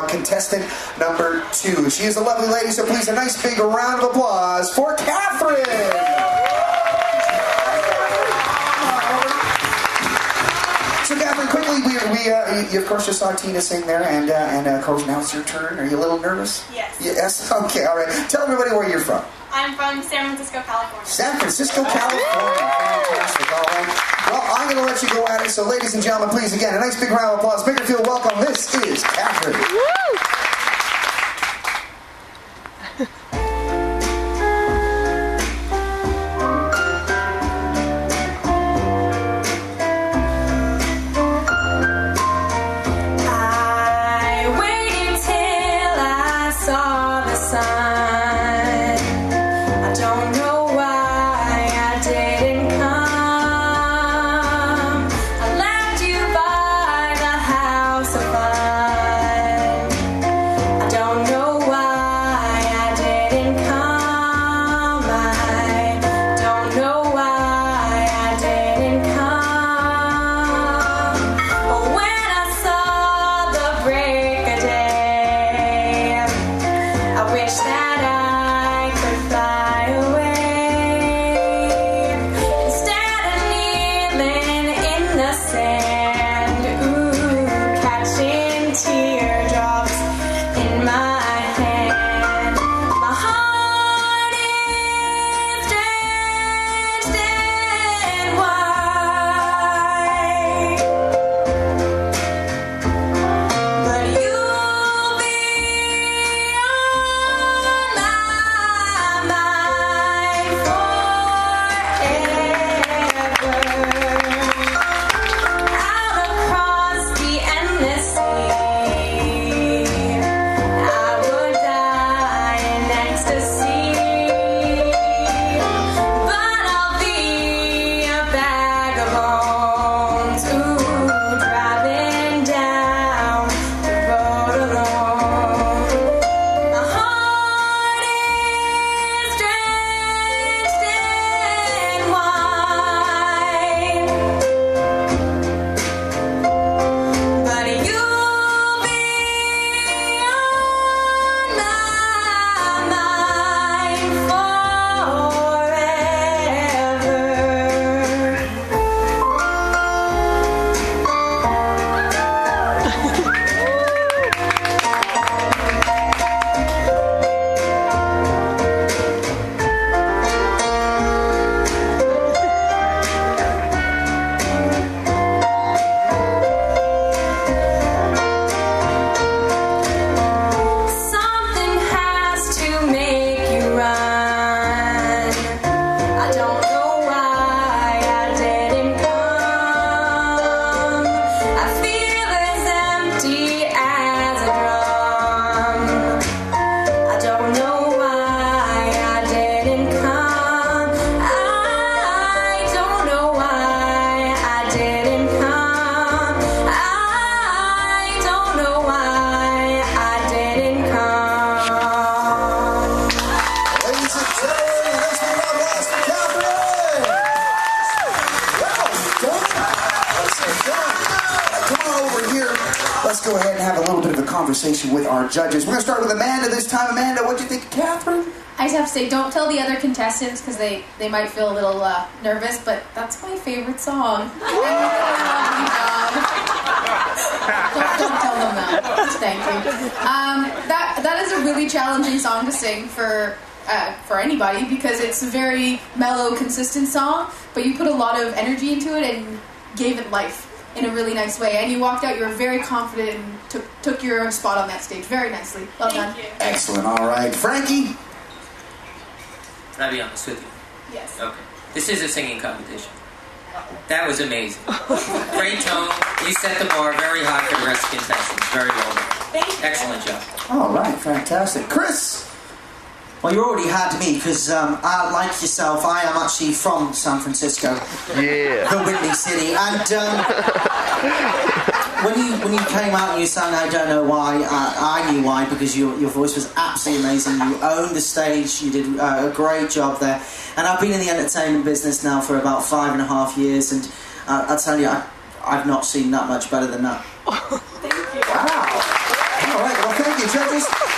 contestant number 2. She is a lovely lady, so please a nice big round of applause for Catherine! So Catherine, quickly, you of course just saw Tina sing there, and of course now it's your turn. Are you a little nervous? Yes. Yes? Okay, all right. Tell everybody where you're from. I'm from San Francisco, California. San Francisco, California. Fantastic, all right. Well, I'm going to let you go at it, so ladies and gentlemen, please, again, a nice big round of applause. Bakerfield, welcome. This is Catherine. Woo! Let's go ahead and have a little bit of a conversation with our judges. We're going to start with Amanda this time. Amanda, what do you think of Catherine? I just have to say, don't tell the other contestants because they might feel a little nervous, but that's my favorite song. Don't tell them that. Thank you. That is a really challenging song to sing for anybody because it's a very mellow, consistent song, but you put a lot of energy into it and gave it life in a really nice way. And you walked out, you were very confident and took your spot on that stage very nicely. Well done. Thank you. Excellent. All right. Frankie? Can I be honest with you? Yes. Okay. This is a singing competition. That was amazing. Great tone. You set the bar very high for the rest of the contestants. Very well done. Thank you. Excellent job. All right. Fantastic. Chris? Well, you already had me because, like yourself, I am actually from San Francisco, the Windy City, and when you came out and you sang "I Don't Know Why," I knew why because your voice was absolutely amazing. You owned the stage. You did a great job there, and I've been in the entertainment business now for about 5.5 years, and I tell you, I've not seen that much better than that. Thank you. Wow. All right. Well,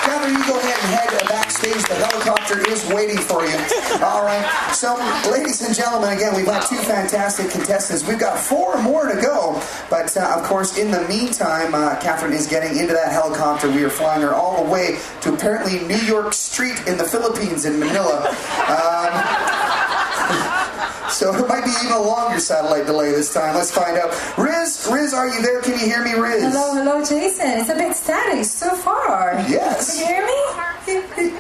Catherine, you go ahead and head backstage. The helicopter is waiting for you. All right. So, ladies and gentlemen, again, we've got two fantastic contestants. We've got 4 more to go. But, of course, in the meantime, Catherine is getting into that helicopter. We are flying her all the way to apparently New York Street in the Philippines, in Manila. So it might be even a longer satellite delay this time. Let's find out. Riz, are you there? Can you hear me, Riz? Hello, Jason. It's a bit static so far. Yes. Can you hear me?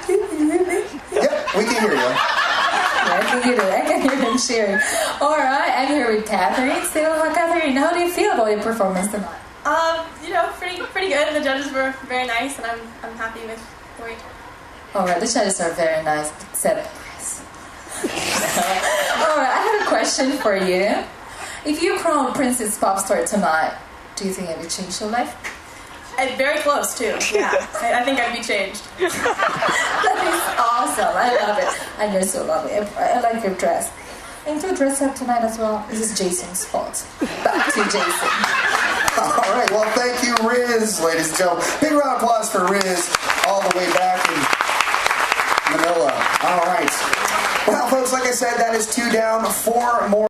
Can you hear me? Yep, we can hear you. I can hear it. I can hear him sharing. All right, I'm here with Catherine. So, Catherine, how do you feel about your performance tonight? Pretty good. The judges were very nice, and I'm happy with the way it turned. All right, the judges are very nice, except Chris. All right, I have a question for you. If you crown Princess Pop Star tonight, do you think it would change your life? Very close, too. Yeah. I think I'd be changed. That is awesome. I love it. And you're so lovely. I like your dress. And your dress up tonight as well. This is Jason's fault. Back to Jason. All right, well, thank you, Riz, ladies and gentlemen. Big round of applause for Riz all the way back in Manila. All right. Well, folks, like I said, that is 2 down, 4 more.